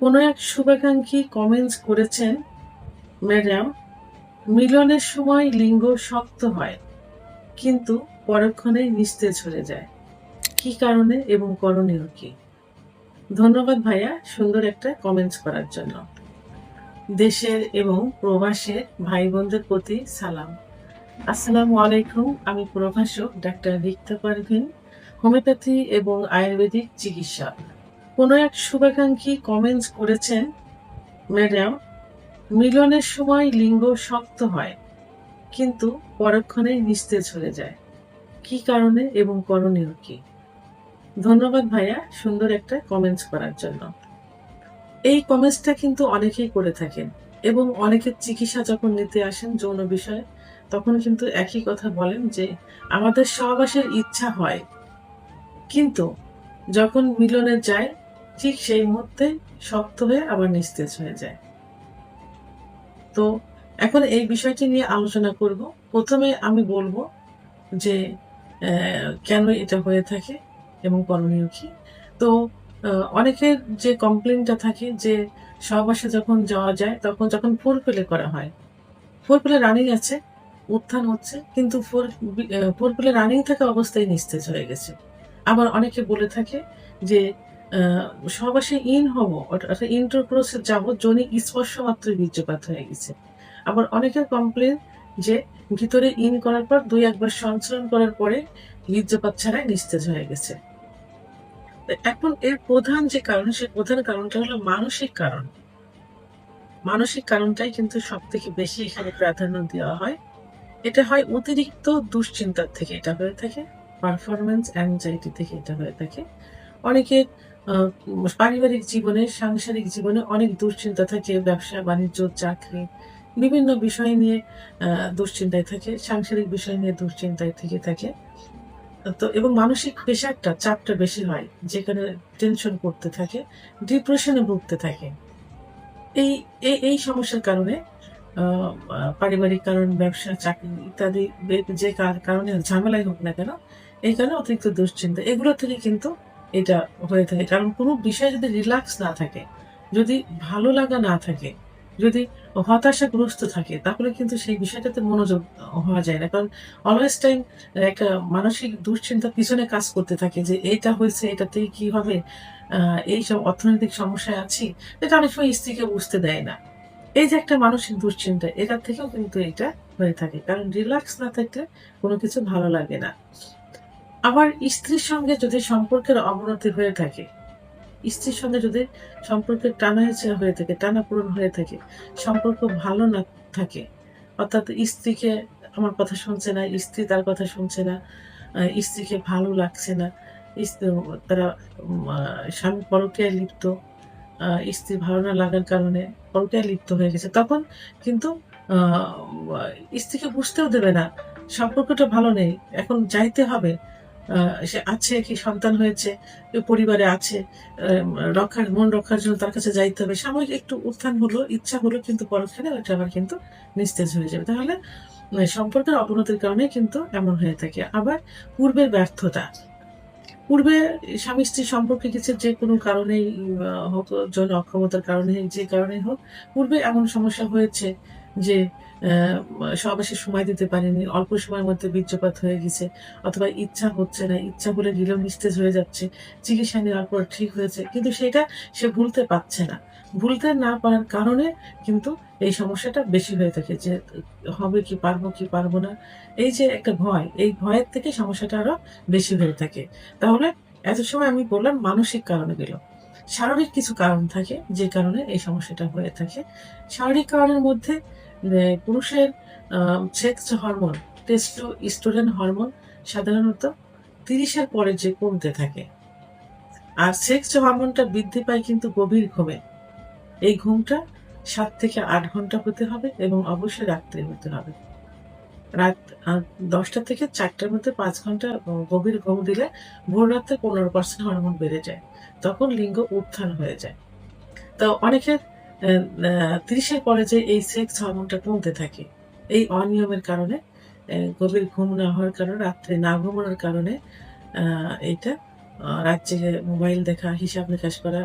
কোনো এক শুভাকাঙ্ক্ষী কমেন্টস করেছেন, ম্যাডাম, মিলনের সময় লিঙ্গ শক্ত হয় কিন্তু পরক্ষণেই নিস্তেজ হয়ে যায়। কি কারণে এবং করণীয় কি? ধন্যবাদ ভাইয়া সুন্দর একটা কমেন্টস করার জন্য। দেশের এবং প্রবাসের ভাই বোনদের প্রতি সালাম। আসসালামু আলাইকুম। আমি প্রভাষক ডাক্তার রিক্তা পারভিন, হোমিওপ্যাথি এবং আয়ুর্বেদিক চিকিৎসক। কোনো এক শুভাকাঙ্ক্ষী কমেন্টস করেছেন, ম্যাডাম, মিলনের সময় লিঙ্গ শক্ত হয় কিন্তু পরক্ষণেই নিস্তেজ হয়ে যায়। কি কারণে এবং করণীয় কি? ধন্যবাদ ভাইয়া সুন্দর একটা কমেন্টস করার জন্য। এই কমেন্টসটা কিন্তু অনেকেই করে থাকেন এবং অনেকের চিকিৎসা যখন নিতে আসেন যৌন বিষয়ে তখন কিন্তু একই কথা বলেন যে আমাদের সহবাসের ইচ্ছা হয়, কিন্তু যখন মিলনে যায় ঠিক সেই মুহূর্তে শক্ত হয়ে আবার নিস্তেজ হয়ে যায়। তো এখন এই বিষয়টি নিয়ে আলোচনা করব। প্রথমে আমি বলব যে কেন এটা হয়ে থাকে এবং করণীয় কি? তো আ অনেকের যে কমপ্লেইনটা থাকে যে সহবাসে যখন যাওয়া যায় তখন যখন ফোরপ্লে করা হয়, ফোরপ্লে রানিং আছে, উত্থান হচ্ছে কিন্তু ফোরপ্লে রানিং থাকা অবস্থায় নিস্তেজ হয়ে গেছে। আবার অনেকে বলে থাকে যে আ সহবাসে ইন হব অর্থাৎ ইন্টারকোর্স এ যাব, যোনি স্পর্শ মাত্রই বীর্যপাত হয়ে গেছে। আবার অনেকের কমপ্লেইন যে ভিতরে ইন করার পর ২-১ বার সঞ্চালন করার পরে বীর্যপাত ছাড়াই নিস্তেজ হয়ে গেছে। তো এখন এর প্রধান যে কারণ, সেই প্রধান কারণটা হলো মানসিক কারণ। মানসিক কারণটাই কিন্তু সবথেকে বেশি এখানে প্রাধান্য দেওয়া হয়। এটা হয় অতিরিক্ত দুশ্চিন্তার থেকে এটা হয়ে থাকে, পারফরম্যান্স অ্যাংজাইটি থেকে এটা হয়ে থাকে। অনেকের আ পারিবারিক জীবনে, সাংসারিক জীবনে অনেক দুশ্চিন্তা থাকে। ব্যবসা-বাণিজ্য, চাকরি বিভিন্ন বিষয় নিয়ে আ দুশ্চিন্তায় থাকে। সাংসারিক বিষয় নিয়ে দুশ্চিন্তায় থেকে থাকে। তো এবং মানসিক প্রেশারটা, চাপটা বেশি হয়। যেখানে টেনশন করতে থাকে, ডিপ্রেশনে ভুগতে থাকে। এই এই সমস্যার কারণে আ আ পারিবারিক কারণ, ব্যবসা, চাকরি ইত্যাদি যে কারণে ঝামেলাই হোক না কেন, এই কারণে অতিরিক্ত দুশ্চিন্তা এগুলো থেকে কিন্তু এটা হয়ে থাকে। কারণ কোনো বিষয় যদি রিল্যাক্স না থাকে, যদি ভালো লাগা না থাকে, যদি হতাশাগ্রস্ত থাকে তাহলে কিন্তু সেই বিষয়টাতে মনোযোগ হওয়া যায় না। কারণ অলওয়েজ টাইম একটা মানসিক দুশ্চিন্তার পিছনে কাজ করতে থাকে যে এটা হয়েছে, এটাতেই কি হবে? আ এইসব অর্থনৈতিক সমস্যায় আছি। এটা অনেক সময় স্ত্রীকে বুঝতে দেয় না। এই যে একটা মানসিক দুশ্চিন্তা, এটা থেকেও কিন্তু এটা হয়ে থাকে। কারণ রিল্যাক্স না থাকলে কোন কিছু ভালো লাগে না। আবার স্ত্রীর সঙ্গে যদি সম্পর্কের অবনতি হয়ে থাকে, স্ত্রীর সঙ্গে যদি সম্পর্কের টানা-হেঁচড়া হয়ে থাকে, টানাপোড়েন হয়ে থাকে, সম্পর্ক ভালো না থাকে, অর্থাৎ স্ত্রীকে আমার কথা শুনছে না, স্ত্রী তার কথা শুনছে না, স্ত্রীকে ভালো লাগছে না, ইস তারা আ স্বামী পরকীয়ায় লিপ্ত, আ স্ত্রীর ভালো না লাগার কারণে পরকীয়ায় লিপ্ত হয়ে গেছে। তখন কিন্তু আ আ স্ত্রীকে বুঝতেও দেবে না। সম্পর্কটা ভালো নেই। এখন যাইতে হবে। আ সে আছে কি সন্তান হয়েছে, পরিবারে আছে। মন রক্ষার জন্য তার কাছে যাইতে হবে। সাময়িক একটু উত্থান হলো, ইচ্ছা হলো কিন্তু পরক্ষণে ওইটা আবার কিন্তু নিস্তেজ হয়ে যাবে। তাহলে সম্পর্কের অবনতির কারণে কিন্তু এমন হয়ে থাকে। আবার পূর্বের ব্যর্থতা। পূর্বে স্বামী-স্ত্রীর সম্পর্কে কিছু যেকোনো কারণেই হোক, যৌন অক্ষমতার কারণে যে কারণেই হোক, পূর্বে এমন সমস্যা হয়েছে যে সহবাসে সময় দিতে পারেনি। অল্প সময়ের মধ্যে বীর্যপাত হয়ে গেছে অথবা ইচ্ছা হচ্ছে না, ইচ্ছা হলে গিলেও নিস্তেজ হয়ে যাচ্ছে। চিকিৎসা নেওয়ার পর ঠিক হয়েছে। কিন্তু সেটা সে ভুলতে পারছে না। ভুলতে না পারার কারণে কিন্তু এই সমস্যাটা বেশি হয়ে থাকে যে হবে কি, পারবো কি, পারবো না। এই যে একটা ভয়, এই ভয়ের থেকে সমস্যাটা আরো বেশি হয়ে থাকে। তাহলে এত সময় আমি বললাম মানসিক কারণগুলো। শারীরিক কিছু কারণ থাকে যে কারণে এই সমস্যাটা হয়ে থাকে। শারীরিক কারণের মধ্যে পুরুষের আ সেক্স হরমোন, টেস্টোস্টেরন হরমোন সাধারণত ৩০ এর পরে যে কমতে থাকে। আর সেক্স হরমোনটা বৃদ্ধি পায় কিন্তু গভীর ঘুমে। এই ঘুমটা ৭ থেকে ৮ ঘন্টা হতে হবে এবং অবশ্যই রাত্রে হতে হবে। রাত ১০টা থেকে ৪টার মধ্যে ৫ ঘন্টা গভীর ঘুম দিলে ভোর রাতে ১৫% হরমোন বেড়ে যায়। তখন লিঙ্গ উত্থান হয়ে যায়। তো অনেকের অ্যা অ্যা ৩০ এর পরে যে এই সেক্স হরমোনটা কমতে থাকে। এই অনিয়মের কারণে গভীর ঘুম না হওয়ার কারণে, রাত্রে না ঘুমানোর কারণে এইটা রাত জেগে মোবাইল দেখা, হিসাব নিকাশ করা,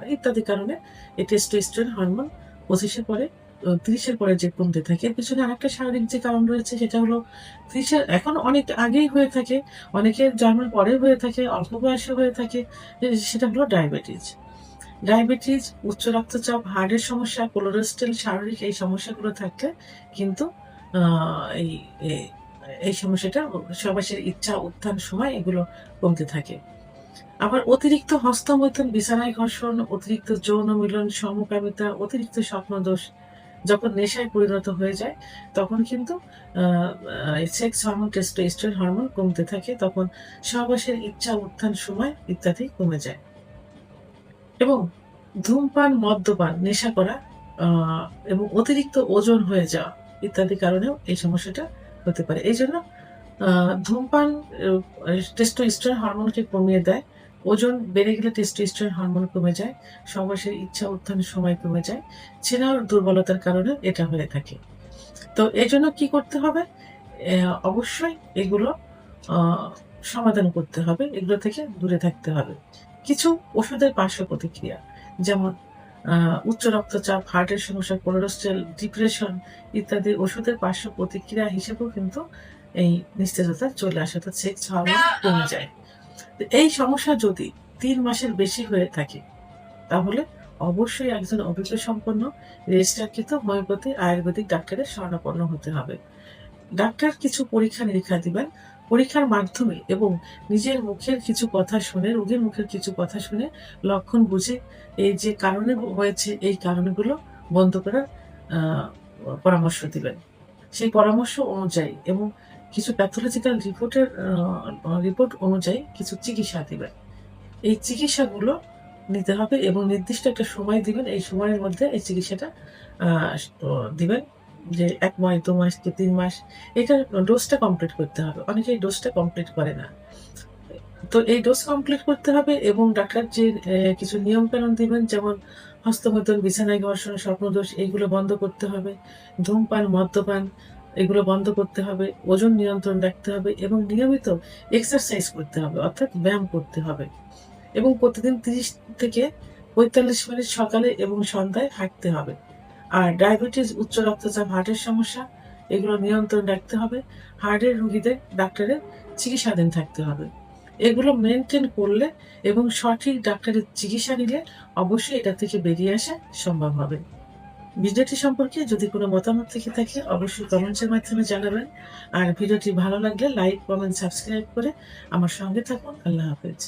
ইত্যাদি কারণে এই টেস্টোস্টেরন হরমোন 25 পরে 30 পরে যে কমতে থাকে। এর পেছনে আরেকটা শারীরিক যে কারণ রয়েছে সেটা হলো 30 এখন অনেক আগেই হয়ে থাকে, অনেকের জন্মের পরে হয়ে থাকে, অল্প বয়সে হয়ে থাকে। সেটা হলো ডায়াবেটিস। ডায়াবেটিস, উচ্চ রক্তচাপ, হার্টের সমস্যা, কোলেস্টেরল, শারীরিক এই সমস্যাগুলো থাকলে কিন্তু আ এই এ এই সমস্যাটা সহবাসের ইচ্ছা, উত্থান, সময় এগুলো কমতে থাকে। আবার অতিরিক্ত হস্তমৈথুন, বিছানায় ঘর্ষণ, অতিরিক্ত যৌন মিলন, সমকামিতা, অতিরিক্ত স্বপ্নদোষ যখন নেশায় পরিণত হয়ে যায়, তখন কিন্তু আ আ সেক্স হরমোন, টেস্টোস্টেরন হরমোন কমতে থাকে। তখন সহবাসের ইচ্ছা, উত্থান, সময় ইত্যাদি কমে যায়। এবং ধূমপান, মদ্যপান, নেশা করা আ এবং অতিরিক্ত ওজন হয়ে যাওয়া ইত্যাদি কারণেও এই সমস্যাটা হতে পারে। এইজন্য আ ধূমপান টেস্টোস্টেরন হরমোনকে কমিয়ে দেয়। ওজন বেড়ে গেলে টেস্টোস্টেরন হরমোন কমে যায়। সহবাসের ইচ্ছা উত্থানের সময় কমে যায়। ছেলের দুর্বলতার কারণে এটা হয়ে থাকে। তো এজন্য কি করতে হবে? অবশ্যই এগুলো আ সমাধান করতে হবে। এগুলো থেকে দূরে থাকতে হবে। কিছু ওষুধের পার্শ্ব প্রতিক্রিয়া যেমন আ উচ্চ রক্তচাপ, হার্টের সমস্যা, কোলেস্টেরল, ডিপ্রেশন ইত্যাদি ওষুধের পার্শ্ব প্রতিক্রিয়া হিসেবেও কিন্তু এই নিস্তেজতা চলে আসে, অর্থাৎ সেক্স হরমোন কমে যায়। তো এই সমস্যা যদি ৩ মাসের বেশি হয়ে থাকে তাহলে অবশ্যই একজন অভিজ্ঞসম্পন্ন রেজিস্ট্রারকৃত হোমিওপ্যাথি আয়ুর্বেদিক ডাক্তারের শরণাপন্ন হতে হবে। ডাক্তার কিছু পরীক্ষা-নিরীক্ষা দিবেন। পরীক্ষার মাধ্যমে এবং নিজের মুখের কিছু কথা শুনে, রোগীর মুখের কিছু কথা শুনে লক্ষণ বুঝে এই যে কারণে হয়েছে এই কারণগুলো বন্ধ করার আ পরামর্শ দিবেন। সেই পরামর্শ অনুযায়ী এবং কিছু প্যাথোলজিক্যাল রিপোর্ট অনুযায়ী কিছু চিকিৎসা দিবেন। এই চিকিৎসাগুলো নিতে হবে এবং নির্দিষ্ট একটা সময় দিবেন। এই সময়ের মধ্যে এই চিকিৎসাটা আ ও দিবেন। যে ১ মাস, ২ মাস কি ৩ মাস এটার ডোজটা কমপ্লিট করতে হবে। অনেকে এই ডোজটা কমপ্লিট করে না। তো এই ডোজ কমপ্লিট করতে হবে এবং ডাক্তার যে কিছু নিয়মকানুন দিবেন যেমন হস্তমৈথুন, বিছানায় ঘর্ষণ, স্বপ্নদোষ এগুলো বন্ধ করতে হবে। ধূমপান, মদ্যপান এগুলো বন্ধ করতে হবে। ওজন নিয়ন্ত্রণ রাখতে হবে এবং নিয়মিত এক্সারসাইজ করতে হবে, অর্থাৎ ব্যায়াম করতে হবে। এবং প্রতিদিন ৩০ থেকে ৪৫ মিনিট সকালে এবং সন্ধ্যায় হাঁটতে হবে। আর ডায়াবেটিস, উচ্চ রক্তচাপ, হার্টের সমস্যা এগুলো নিয়ন্ত্রণ রাখতে হবে। হার্টের রোগীদের ডাক্তারের চিকিৎসাধীন থাকতে হবে। এগুলো মেইনটেইন করলে এবং সঠিক ডাক্তারের চিকিৎসা নিলে অবশ্যই এটা থেকে বেরিয়ে আসা সম্ভব হবে। ভিডিওটি সম্পর্কে যদি কোনো মতামত থেকে থাকে অবশ্যই কমেন্টসের মাধ্যমে জানাবেন। আর ভিডিওটি ভালো লাগলে লাইক, কমেন্ট, সাবস্ক্রাইব করে আমার সঙ্গে থাকুন। আল্লাহ হাফেজ।